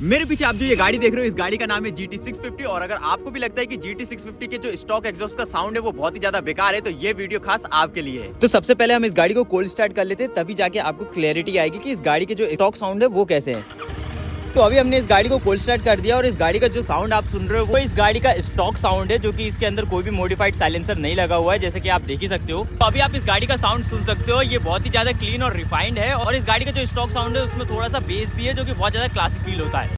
मेरे पीछे आप जो ये गाड़ी देख रहे हो, इस गाड़ी का नाम है GT 650। और अगर आपको भी लगता है कि GT 650 के जो स्टॉक एग्जॉस्ट का साउंड है वो बहुत ही ज्यादा बेकार है, तो ये वीडियो खास आपके लिए है। तो सबसे पहले हम इस गाड़ी को कोल्ड स्टार्ट कर लेते हैं, तभी जाके आपको क्लैरिटी आएगी कि इस गाड़ी के जो स्टॉक साउंड है वो कैसे है। तो अभी हमने इस गाड़ी को कोल्ड स्टार्ट कर दिया और इस गाड़ी का जो साउंड आप सुन रहे हो वो इस गाड़ी का स्टॉक साउंड है, जो कि इसके अंदर कोई भी मॉडिफाइड साइलेंसर नहीं लगा हुआ है, जैसे कि आप देख ही सकते हो। तो अभी आप इस गाड़ी का साउंड सुन सकते हो, ये बहुत ही ज्यादा क्लीन और रिफाइंड है। और इस गाड़ी का जो स्टॉक साउंड है उसमें थोड़ा सा बेस भी है, जो कि बहुत ज्यादा क्लासिक फील होता है।